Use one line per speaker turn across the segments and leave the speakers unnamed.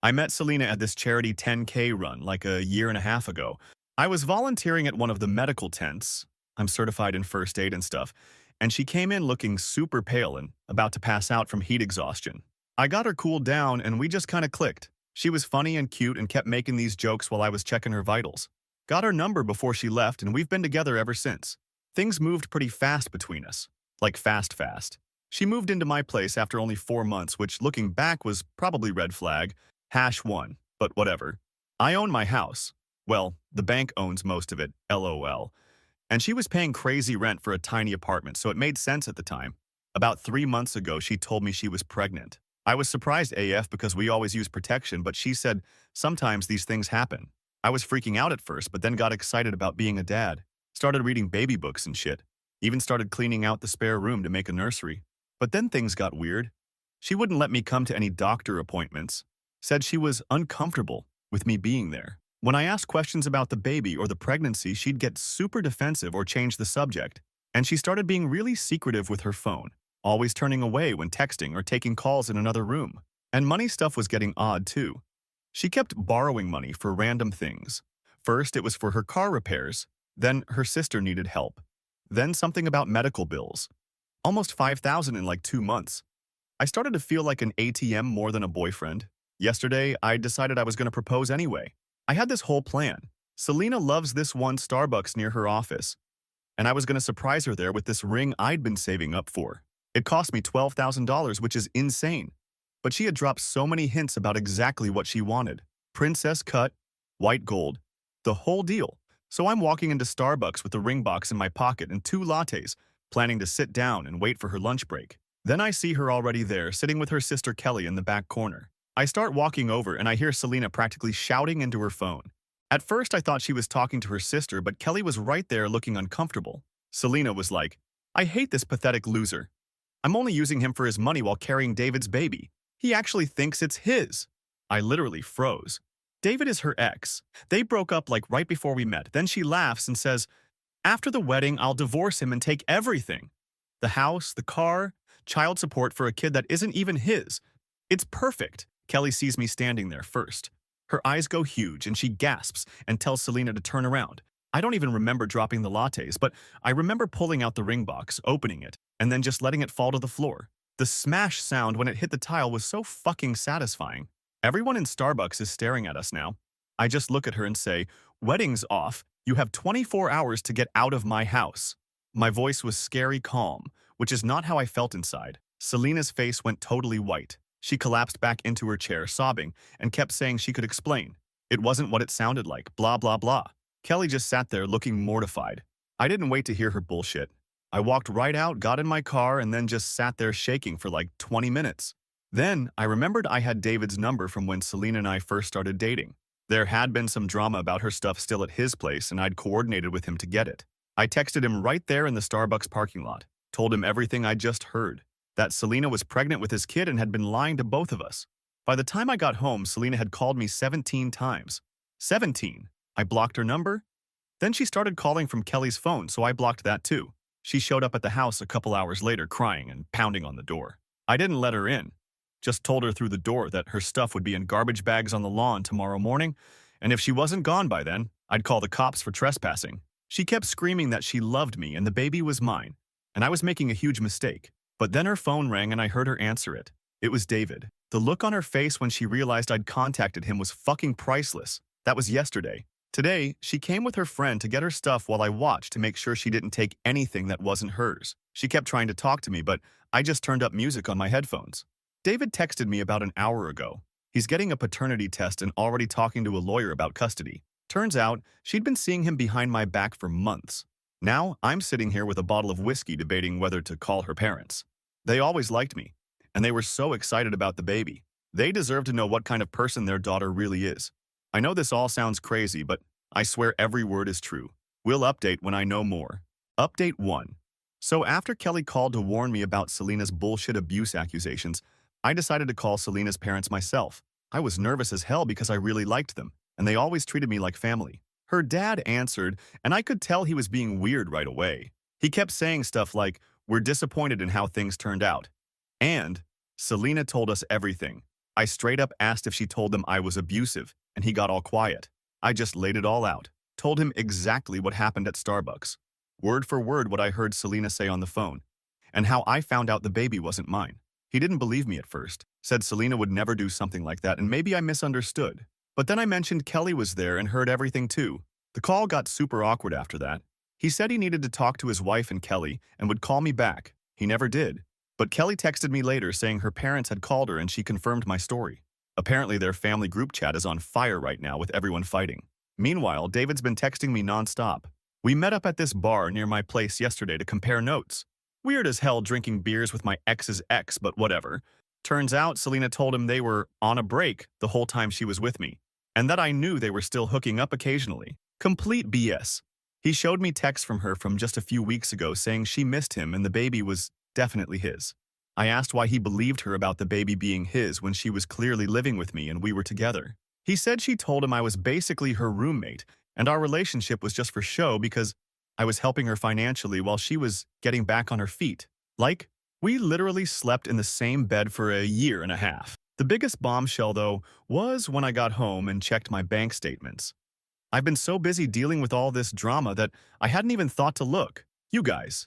I met Selena at this charity 10K run like a year and a half ago. I was volunteering at one of the medical tents. I'm certified in first aid and stuff. And she came in looking super pale and about to pass out from heat exhaustion. I got her cooled down and we just kind of clicked. She was funny and cute and kept making these jokes while I was checking her vitals. Got her number before she left and we've been together ever since. Things moved pretty fast between us. Like fast. She moved into my place after only 4 months, which looking back was probably red flag. #1, but whatever. I own my house. Well, the bank owns most of it, LOL. And she was paying crazy rent for a tiny apartment, so it made sense at the time. About 3 months ago, she told me she was pregnant. I was surprised AF because we always use protection, but she said sometimes these things happen. I was freaking out at first, but then got excited about being a dad. Started reading baby books and shit. Even started cleaning out the spare room to make a nursery. But then things got weird. She wouldn't let me come to any doctor appointments. Said she was uncomfortable with me being there. When I asked questions about the baby or the pregnancy, she'd get super defensive or change the subject. And she started being really secretive with her phone, always turning away when texting or taking calls in another room. And money stuff was getting odd too. She kept borrowing money for random things. First, it was for her car repairs. Then her sister needed help. Then something about medical bills. Almost 5,000 in like 2 months. I started to feel like an ATM more than a boyfriend. Yesterday, I decided I was going to propose anyway. I had this whole plan. Selena loves this one Starbucks near her office, and I was going to surprise her there with this ring I'd been saving up for. It cost me $12,000, which is insane. But she had dropped so many hints about exactly what she wanted. Princess cut, white gold, the whole deal. So I'm walking into Starbucks with the ring box in my pocket and 2 lattes, planning to sit down and wait for her lunch break. Then I see her already there, sitting with her sister Kelly in the back corner. I start walking over and I hear Selena practically shouting into her phone. At first I thought she was talking to her sister, but Kelly was right there looking uncomfortable. Selena was like, "I hate this pathetic loser. I'm only using him for his money while carrying David's baby. He actually thinks it's his." I literally froze. David is her ex. They broke up like right before we met. Then she laughs and says, "After the wedding, I'll divorce him and take everything. The house, the car, child support for a kid that isn't even his. It's perfect." Kelly sees me standing there first. Her eyes go huge and she gasps and tells Selena to turn around. I don't even remember dropping the lattes, but I remember pulling out the ring box, opening it, and then just letting it fall to the floor. The smash sound when it hit the tile was so fucking satisfying. Everyone in Starbucks is staring at us now. I just look at her and say, "Wedding's off. You have 24 hours to get out of my house." My voice was scary calm, which is not how I felt inside. Selena's face went totally white. She collapsed back into her chair, sobbing, and kept saying she could explain. It wasn't what it sounded like, blah, blah, blah. Kelly just sat there looking mortified. I didn't wait to hear her bullshit. I walked right out, got in my car, and then just sat there shaking for like 20 minutes. Then, I remembered I had David's number from when Selena and I first started dating. There had been some drama about her stuff still at his place, and I'd coordinated with him to get it. I texted him right there in the Starbucks parking lot, told him everything I just heard. That Selena was pregnant with his kid and had been lying to both of us. By the time I got home, Selena had called me 17 times. 17. I blocked her number. Then she started calling from Kelly's phone, so I blocked that too. She showed up at the house a couple hours later crying and pounding on the door. I didn't let her in. Just told her through the door that her stuff would be in garbage bags on the lawn tomorrow morning, and if she wasn't gone by then, I'd call the cops for trespassing. She kept screaming that she loved me and the baby was mine, and I was making a huge mistake. But then her phone rang and I heard her answer it. It was David. The look on her face when she realized I'd contacted him was fucking priceless. That was yesterday. Today, she came with her friend to get her stuff while I watched to make sure she didn't take anything that wasn't hers. She kept trying to talk to me, but I just turned up music on my headphones. David texted me about an hour ago. He's getting a paternity test and already talking to a lawyer about custody. Turns out, she'd been seeing him behind my back for months. Now, I'm sitting here with a bottle of whiskey debating whether to call her parents. They always liked me, and they were so excited about the baby. They deserve to know what kind of person their daughter really is. I know this all sounds crazy, but I swear every word is true. We'll update when I know more. Update 1. So after Kelly called to warn me about Selena's bullshit abuse accusations, I decided to call Selena's parents myself. I was nervous as hell because I really liked them, and they always treated me like family. Her dad answered, and I could tell he was being weird right away. He kept saying stuff like, "We're disappointed in how things turned out." And Selena told us everything. I straight up asked if she told them I was abusive, and he got all quiet. I just laid it all out, told him exactly what happened at Starbucks, word for word what I heard Selena say on the phone, and how I found out the baby wasn't mine. He didn't believe me at first, said Selena would never do something like that, and maybe I misunderstood. But then I mentioned Kelly was there and heard everything too. The call got super awkward after that. He said he needed to talk to his wife and Kelly and would call me back. He never did. But Kelly texted me later saying her parents had called her and she confirmed my story. Apparently their family group chat is on fire right now with everyone fighting. Meanwhile, David's been texting me nonstop. We met up at this bar near my place yesterday to compare notes. Weird as hell drinking beers with my ex's ex, but whatever. Turns out Selena told him they were on a break the whole time she was with me, and that I knew they were still hooking up occasionally. Complete BS. He showed me texts from her from just a few weeks ago saying she missed him and the baby was definitely his. I asked why he believed her about the baby being his when she was clearly living with me and we were together. He said she told him I was basically her roommate and our relationship was just for show because I was helping her financially while she was getting back on her feet. Like, we literally slept in the same bed for a year and a half. The biggest bombshell, though, was when I got home and checked my bank statements. I've been so busy dealing with all this drama that I hadn't even thought to look. You guys,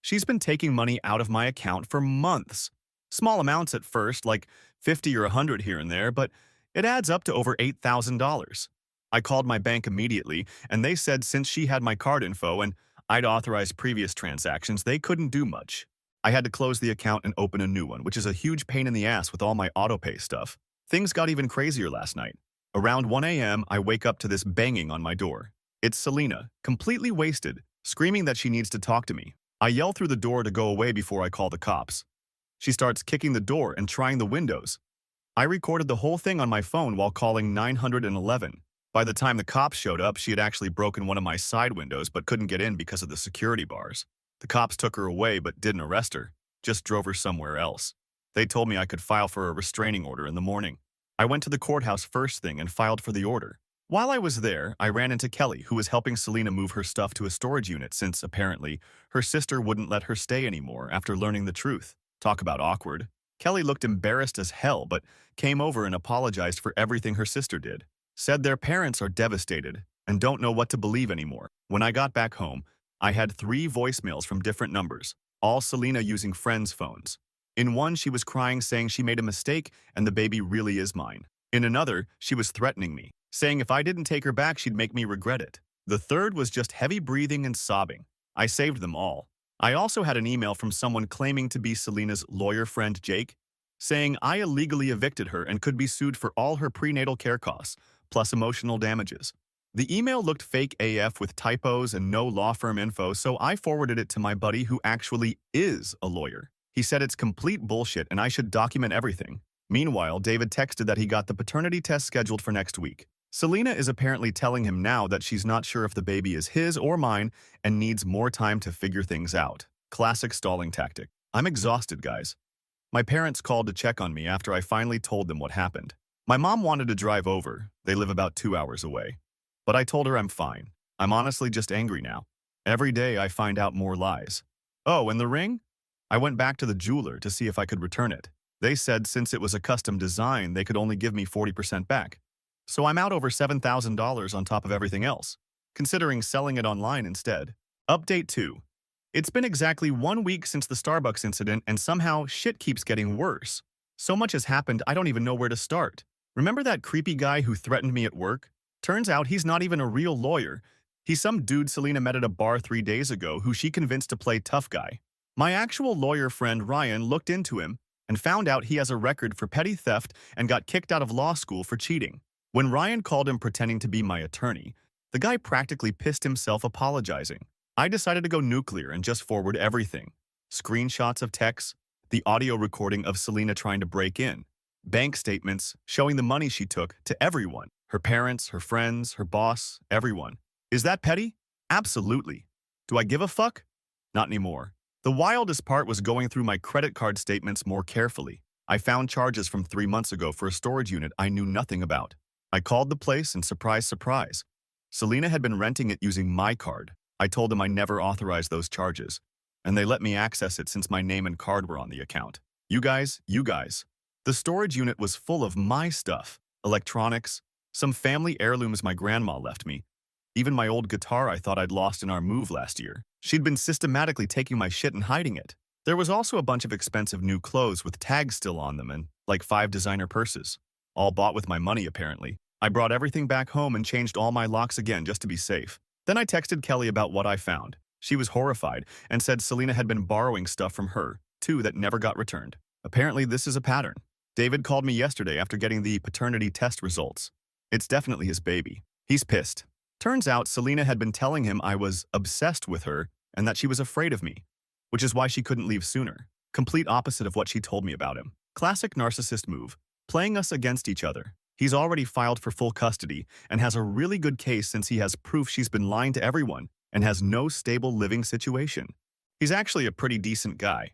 she's been taking money out of my account for months. Small amounts at first, like 50 or 100 here and there, but it adds up to over $8,000. I called my bank immediately, and they said since she had my card info and I'd authorized previous transactions, they couldn't do much. I had to close the account and open a new one, which is a huge pain in the ass with all my autopay stuff. Things got even crazier last night. Around 1 a.m., I wake up to this banging on my door. It's Selena, completely wasted, screaming that she needs to talk to me. I yell through the door to go away before I call the cops. She starts kicking the door and trying the windows. I recorded the whole thing on my phone while calling 911. By the time the cops showed up, she had actually broken one of my side windows but couldn't get in because of the security bars. The cops took her away but didn't arrest her, just drove her somewhere else. They told me I could file for a restraining order in the morning. I went to the courthouse first thing and filed for the order. While I was there, I ran into Kelly, who was helping Selena move her stuff to a storage unit since, apparently, her sister wouldn't let her stay anymore after learning the truth. Talk about awkward. Kelly looked embarrassed as hell but came over and apologized for everything her sister did. Said their parents are devastated and don't know what to believe anymore. When I got back home, I had 3 voicemails from different numbers, all Selena using friends' phones. In one, she was crying saying she made a mistake and the baby really is mine. In another, she was threatening me, saying if I didn't take her back, she'd make me regret it. The third was just heavy breathing and sobbing. I saved them all. I also had an email from someone claiming to be Selena's lawyer friend Jake, saying I illegally evicted her and could be sued for all her prenatal care costs, plus emotional damages. The email looked fake AF with typos and no law firm info, so I forwarded it to my buddy who actually is a lawyer. He said it's complete bullshit and I should document everything. Meanwhile, David texted that he got the paternity test scheduled for next week. Selena is apparently telling him now that she's not sure if the baby is his or mine and needs more time to figure things out. Classic stalling tactic. I'm exhausted, guys. My parents called to check on me after I finally told them what happened. My mom wanted to drive over. They live about 2 hours away. But I told her I'm fine. I'm honestly just angry now. Every day I find out more lies. Oh, and the ring? I went back to the jeweler to see if I could return it. They said since it was a custom design, they could only give me 40% back. So I'm out over $7,000 on top of everything else, considering selling it online instead. Update 2. It's been exactly 1 week since the Starbucks incident and somehow shit keeps getting worse. So much has happened I don't even know where to start. Remember that creepy guy who threatened me at work? Turns out he's not even a real lawyer. He's some dude Selena met at a bar 3 days ago who she convinced to play tough guy. My actual lawyer friend Ryan looked into him and found out he has a record for petty theft and got kicked out of law school for cheating. When Ryan called him pretending to be my attorney, the guy practically pissed himself apologizing. I decided to go nuclear and just forward everything. Screenshots of texts, the audio recording of Selena trying to break in, bank statements showing the money she took to everyone. Her parents, her friends, her boss, everyone. Is that petty? Absolutely. Do I give a fuck? Not anymore. The wildest part was going through my credit card statements more carefully. I found charges from 3 months ago for a storage unit I knew nothing about. I called the place and surprise, surprise. Selena had been renting it using my card. I told them I never authorized those charges, and they let me access it since my name and card were on the account. You guys, The storage unit was full of my stuff, electronics, some family heirlooms my grandma left me, even my old guitar I thought I'd lost in our move last year. She'd been systematically taking my shit and hiding it. There was also a bunch of expensive new clothes with tags still on them and like 5 designer purses. All bought with my money, apparently. I brought everything back home and changed all my locks again just to be safe. Then I texted Kelly about what I found. She was horrified and said Selena had been borrowing stuff from her, too, that never got returned. Apparently, this is a pattern. David called me yesterday after getting the paternity test results. It's definitely his baby. He's pissed. Turns out Selena had been telling him I was obsessed with her and that she was afraid of me, which is why she couldn't leave sooner. Complete opposite of what she told me about him. Classic narcissist move, playing us against each other. He's already filed for full custody and has a really good case since he has proof she's been lying to everyone and has no stable living situation. He's actually a pretty decent guy.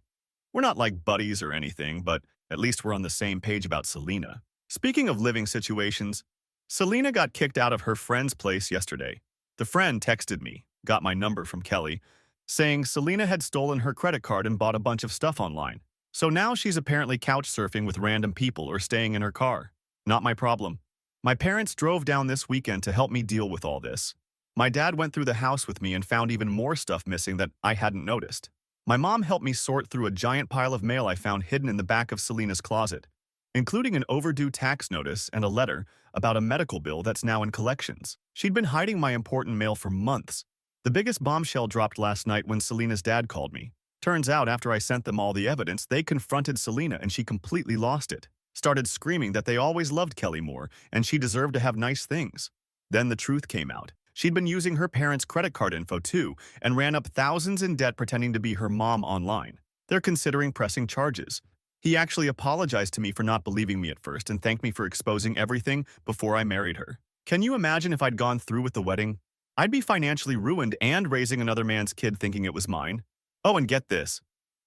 We're not like buddies or anything, but at least we're on the same page about Selena. Speaking of living situations, Selena got kicked out of her friend's place yesterday. The friend texted me, got my number from Kelly, saying Selena had stolen her credit card and bought a bunch of stuff online. So now she's apparently couch surfing with random people or staying in her car. Not my problem. My parents drove down this weekend to help me deal with all this. My dad went through the house with me and found even more stuff missing that I hadn't noticed. My mom helped me sort through a giant pile of mail I found hidden in the back of Selena's closet, including an overdue tax notice and a letter about a medical bill that's now in collections. She'd been hiding my important mail for months. The biggest bombshell dropped last night when Selena's dad called me. Turns out after I sent them all the evidence, they confronted Selena and she completely lost it. Started screaming that they always loved Kelly more and she deserved to have nice things. Then the truth came out. She'd been using her parents' credit card info too and ran up thousands in debt pretending to be her mom online. They're considering pressing charges. He actually apologized to me for not believing me at first and thanked me for exposing everything before I married her. Can you imagine if I'd gone through with the wedding? I'd be financially ruined and raising another man's kid thinking it was mine. Oh, and get this.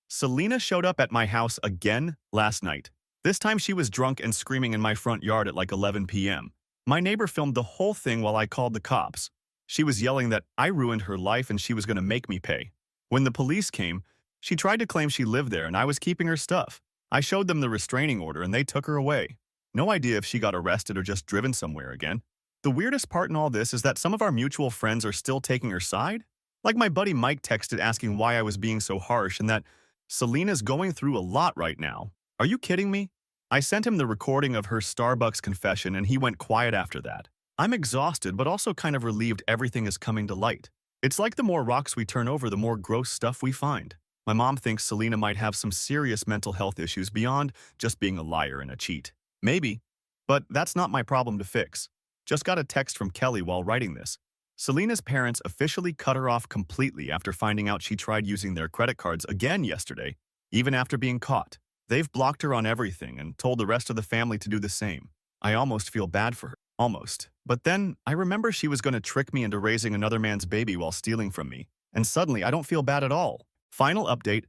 Selena showed up at my house again last night. This time she was drunk and screaming in my front yard at like 11 p.m. My neighbor filmed the whole thing while I called the cops. She was yelling that I ruined her life and she was going to make me pay. When the police came, she tried to claim she lived there and I was keeping her stuff. I showed them the restraining order and they took her away. No idea if she got arrested or just driven somewhere again. The weirdest part in all this is that some of our mutual friends are still taking her side. Like my buddy Mike texted asking why I was being so harsh and that Selena's going through a lot right now. Are you kidding me? I sent him the recording of her Starbucks confession and he went quiet after that. I'm exhausted but also kind of relieved everything is coming to light. It's like the more rocks we turn over, the more gross stuff we find. My mom thinks Selena might have some serious mental health issues beyond just being a liar and a cheat. Maybe, but that's not my problem to fix. Just got a text from Kelly while writing this. Selena's parents officially cut her off completely after finding out she tried using their credit cards again yesterday, even after being caught. They've blocked her on everything and told the rest of the family to do the same. I almost feel bad for her. Almost. But then I remember she was going to trick me into raising another man's baby while stealing from me. And suddenly I don't feel bad at all. Final update.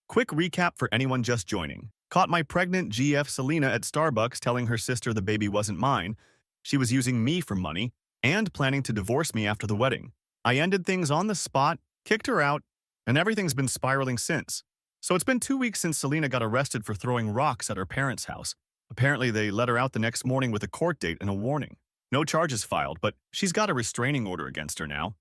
Quick recap for anyone just joining. Caught my pregnant GF Selena at Starbucks telling her sister the baby wasn't mine. She was using me for money and planning to divorce me after the wedding. I ended things on the spot, kicked her out, and everything's been spiraling since. So it's been 2 weeks since Selena got arrested for throwing rocks at her parents' house. Apparently they let her out the next morning with a court date and a warning. No charges filed, but she's got a restraining order against her now.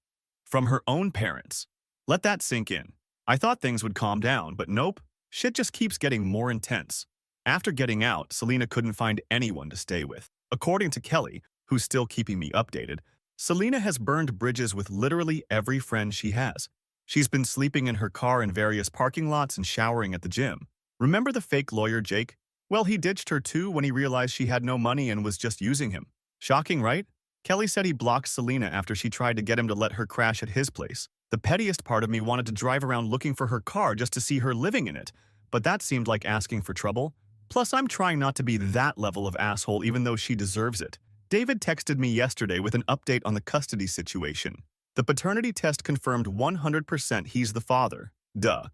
From her own parents. Let that sink in. I thought things would calm down, but nope. Shit just keeps getting more intense. After getting out, Selena couldn't find anyone to stay with. According to Kelly, who's still keeping me updated, Selena has burned bridges with literally every friend she has. She's been sleeping in her car in various parking lots and showering at the gym. Remember the fake lawyer, Jake? Well, he ditched her too when he realized she had no money and was just using him. Shocking, right? Kelly said he blocked Selena after she tried to get him to let her crash at his place. The pettiest part of me wanted to drive around looking for her car just to see her living in it, but that seemed like asking for trouble. Plus, I'm trying not to be that level of asshole even though she deserves it. David texted me yesterday with an update on the custody situation. The paternity test confirmed 100% he's the father. Duh.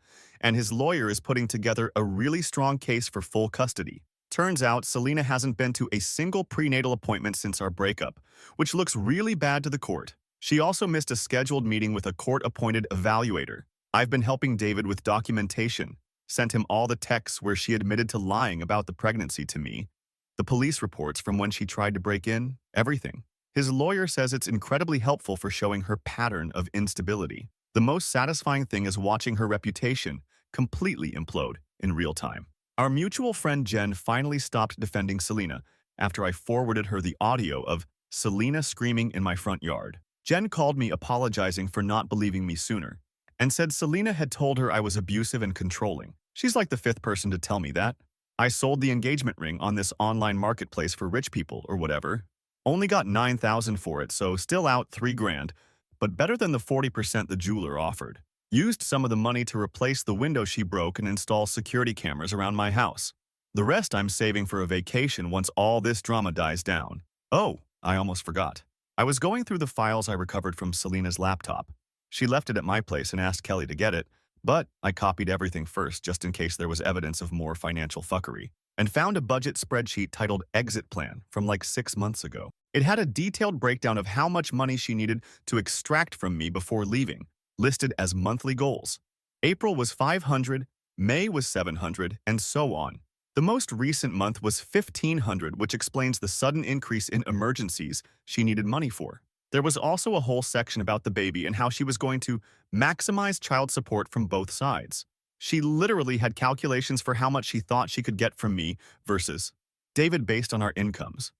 And his lawyer is putting together a really strong case for full custody. Turns out Selena hasn't been to a single prenatal appointment since our breakup, which looks really bad to the court. She also missed a scheduled meeting with a court-appointed evaluator. I've been helping David with documentation, sent him all the texts where she admitted to lying about the pregnancy to me, the police reports from when she tried to break in, everything. His lawyer says it's incredibly helpful for showing her pattern of instability. The most satisfying thing is watching her reputation completely implode in real time. Our mutual friend Jen finally stopped defending Selena after I forwarded her the audio of Selena screaming in my front yard. Jen called me apologizing for not believing me sooner and said Selena had told her I was abusive and controlling. She's like the fifth person to tell me that. I sold the engagement ring on this online marketplace for rich people or whatever. Only got $9,000 for it, so still out $3,000, but better than the 40% the jeweler offered. Used some of the money to replace the window she broke and install security cameras around my house. The rest I'm saving for a vacation once all this drama dies down. Oh, I almost forgot. I was going through the files I recovered from Selena's laptop. She left it at my place and asked Kelly to get it, but I copied everything first just in case there was evidence of more financial fuckery, and found a budget spreadsheet titled Exit Plan from like 6 months ago. It had a detailed breakdown of how much money she needed to extract from me before leaving, listed as monthly goals. April was 500, May was 700, and so on. The most recent month was 1,500, which explains the sudden increase in emergencies she needed money for. There was also a whole section about the baby and how she was going to maximize child support from both sides. She literally had calculations for how much she thought she could get from me versus David based on our incomes.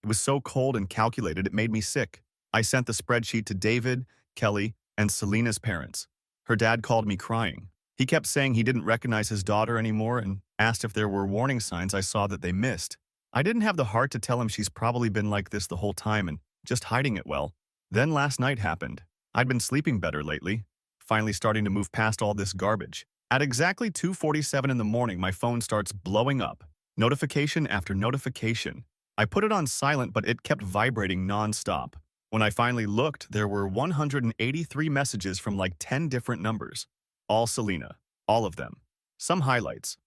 It was so cold and calculated it made me sick. I sent the spreadsheet to David, Kelly, and Selena's parents. Her dad called me crying. He kept saying he didn't recognize his daughter anymore and asked if there were warning signs I saw that they missed. I didn't have the heart to tell him she's probably been like this the whole time and just hiding it well. Then last night happened. I'd been sleeping better lately, finally starting to move past all this garbage. At exactly 2:47 in the morning, my phone starts blowing up. Notification after notification. I put it on silent, but it kept vibrating non-stop. When I finally looked, there were 183 messages from like 10 different numbers. All Selena. All of them. Some highlights.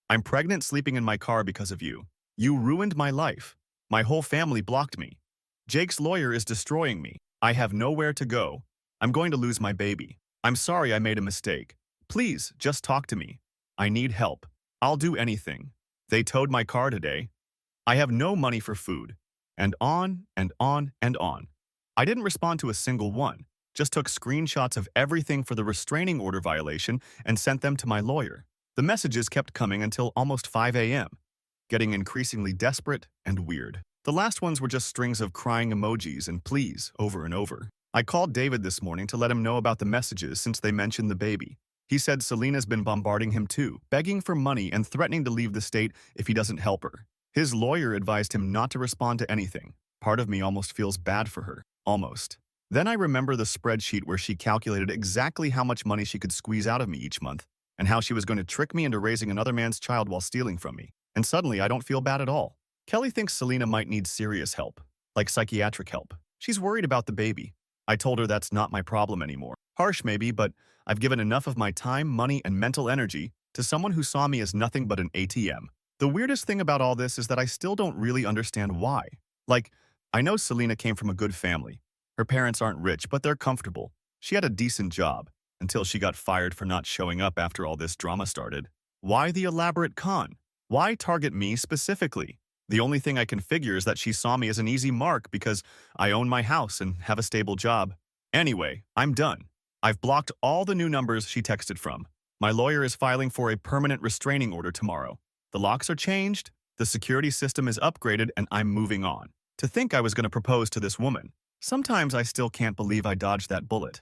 I'm pregnant sleeping in my car because of you. You ruined my life. My whole family blocked me. Jake's lawyer is destroying me. I have nowhere to go. I'm going to lose my baby. I'm sorry I made a mistake. Please, just talk to me. I need help. I'll do anything. They towed my car today. I have no money for food. And on and on and on. I didn't respond to a single one, just took screenshots of everything for the restraining order violation and sent them to my lawyer. The messages kept coming until almost 5 a.m., getting increasingly desperate and weird. The last ones were just strings of crying emojis and pleas over and over. I called David this morning to let him know about the messages since they mentioned the baby. He said Selena's been bombarding him too, begging for money and threatening to leave the state if he doesn't help her. His lawyer advised him not to respond to anything. Part of me almost feels bad for her. Almost. Then I remember the spreadsheet where she calculated exactly how much money she could squeeze out of me each month, and how she was going to trick me into raising another man's child while stealing from me. And suddenly I don't feel bad at all. Kelly thinks Selena might need serious help, like psychiatric help. She's worried about the baby. I told her that's not my problem anymore. Harsh maybe, but I've given enough of my time, money, and mental energy to someone who saw me as nothing but an ATM. The weirdest thing about all this is that I still don't really understand why. Like, I know Selena came from a good family. Her parents aren't rich, but they're comfortable. She had a decent job, until she got fired for not showing up after all this drama started. Why the elaborate con? Why target me specifically? The only thing I can figure is that she saw me as an easy mark because I own my house and have a stable job. Anyway, I'm done. I've blocked all the new numbers she texted from. My lawyer is filing for a permanent restraining order tomorrow. The locks are changed, the security system is upgraded, and I'm moving on. To think I was going to propose to this woman. Sometimes I still can't believe I dodged that bullet.